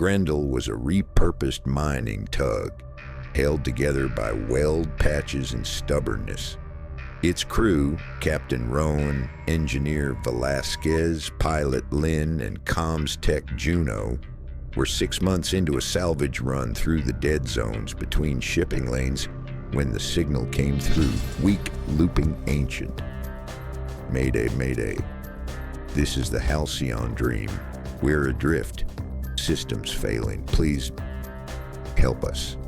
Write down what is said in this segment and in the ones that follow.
Grendel was a repurposed mining tug, held together by weld patches and stubbornness. Its crew, Captain Rowan, Engineer Velasquez, Pilot Lynn, and Comms Tech Juno, were 6 months into a salvage run through the dead zones between shipping lanes when the signal came through, weak, looping ancient. Mayday, mayday. This is the Halcyon Dream. We're adrift. Systems failing. Please help us.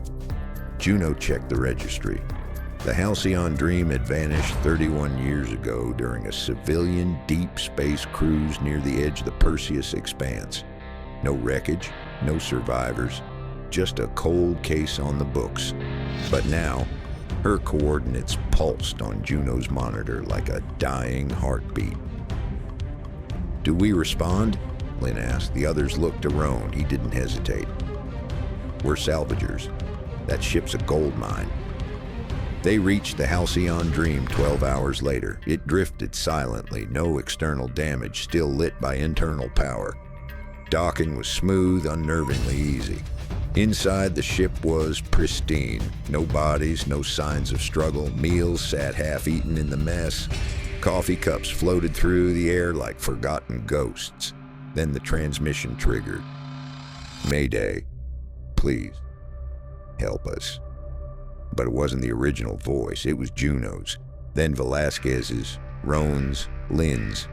Juno checked the registry. The Halcyon Dream had vanished 31 years ago during a civilian deep space cruise near the edge of the Perseus Expanse. No wreckage, no survivors, just a cold case on the books. But now, her coordinates pulsed on Juno's monitor like a dying heartbeat. "Do we respond?" Lynn asked. The others looked to Roan. He didn't hesitate. "We're salvagers. That ship's a gold mine." They reached the Halcyon Dream 12 hours later. It drifted silently, no external damage, still lit by internal power. Docking was smooth, unnervingly easy. Inside, the ship was pristine. No bodies, no signs of struggle. Meals sat half-eaten in the mess. Coffee cups floated through the air like forgotten ghosts. Then the transmission triggered. "Mayday. Please, help us." But it wasn't the original voice. It was Juno's. Then Velasquez's, Roan's, Lynn's.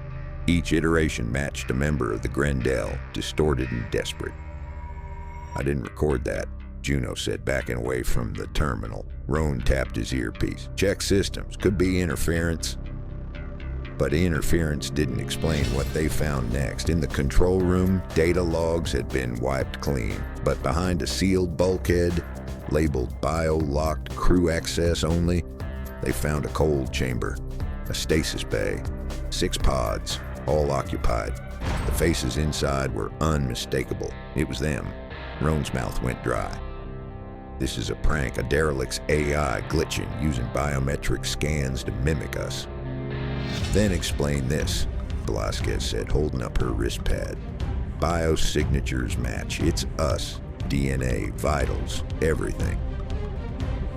Each iteration matched a member of the Grendel, distorted and desperate. "I didn't record that," Juno said, backing away from the terminal. Roan tapped his earpiece. "Check systems. Could be interference." But interference didn't explain what they found next. In the control room, data logs had been wiped clean. But behind a sealed bulkhead, labeled bio-locked crew access only, they found a cold chamber, a stasis bay, 6 pods, all occupied. The faces inside were unmistakable. It was them. Roan's mouth went dry. "This is a prank, a derelict's AI glitching, using biometric scans to mimic us." "Then explain this," Velasquez said, holding up her wrist pad. "Biosignatures match. It's us. DNA, vitals, everything."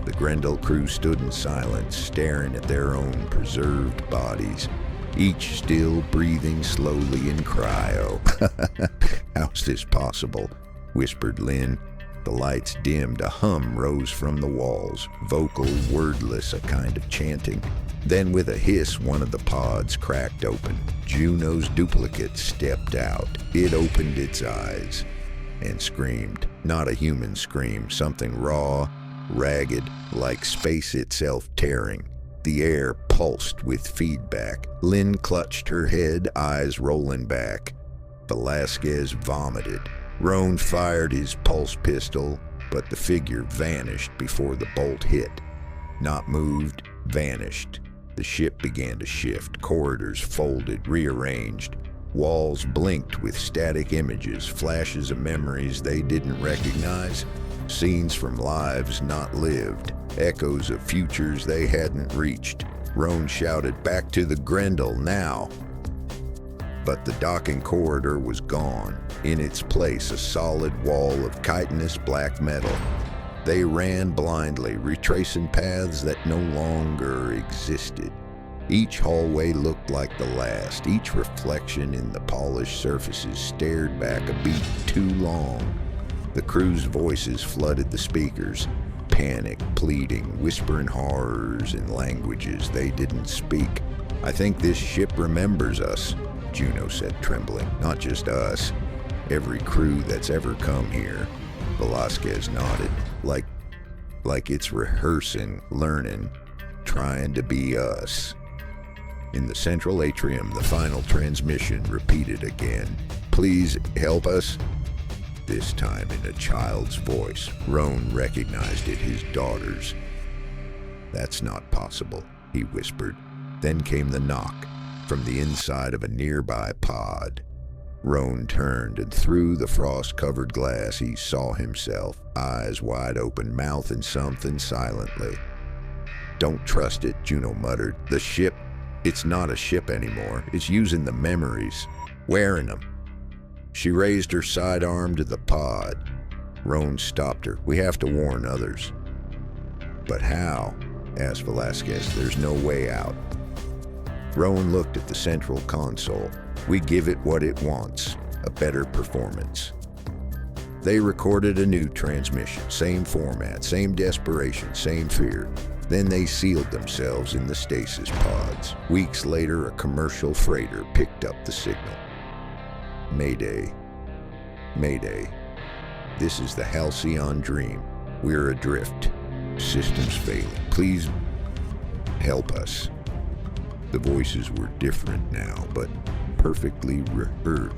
The Grendel crew stood in silence, staring at their own preserved bodies, each still breathing slowly in cryo. "How's this possible?" whispered Lynn. The lights dimmed. A hum rose from the walls, vocal, wordless, a kind of chanting. Then with a hiss, one of the pods cracked open. Juno's duplicate stepped out. It opened its eyes and screamed. Not a human scream, something raw, ragged, like space itself tearing. The air pulsed with feedback. Lynn clutched her head, eyes rolling back. Velasquez vomited. Roan fired his pulse pistol, but the figure vanished before the bolt hit. Not moved, vanished. The ship began to shift. Corridors folded, rearranged. Walls blinked with static images, flashes of memories they didn't recognize, scenes from lives not lived, echoes of futures they hadn't reached. Roan shouted, "Back to the Grendel, now!" But the docking corridor was gone. In its place, a solid wall of chitinous black metal. They ran blindly, retracing paths that no longer existed. Each hallway looked like the last. Each reflection in the polished surfaces stared back a beat too long. The crew's voices flooded the speakers. Panic, pleading, whispering horrors in languages they didn't speak. "I think this ship remembers us," Juno said, trembling. "Not just us. Every crew that's ever come here." Velasquez nodded. Like it's rehearsing, learning, trying to be us." In the central atrium, the final transmission repeated again. "Please help us." This time in a child's voice. Roan recognized it, his daughter's. "That's not possible," he whispered. Then came the knock from the inside of a nearby pod. Roan turned, and through the frost-covered glass he saw himself, eyes wide open, mouthing something silently. "Don't trust it," Juno muttered. "The ship, it's not a ship anymore. It's using the memories, wearing them." She raised her sidearm to the pod. Roan stopped her. "We have to warn others." "But how?" asked Velasquez. "There's no way out." Roan looked at the central console. "We give it what it wants, a better performance." They recorded a new transmission, same format, same desperation, same fear. Then they sealed themselves in the stasis pods. Weeks later, a commercial freighter picked up the signal. "Mayday. Mayday. This is the Halcyon Dream. We're adrift. Systems failing. Please help us." The voices were different now, but perfectly rehearsed.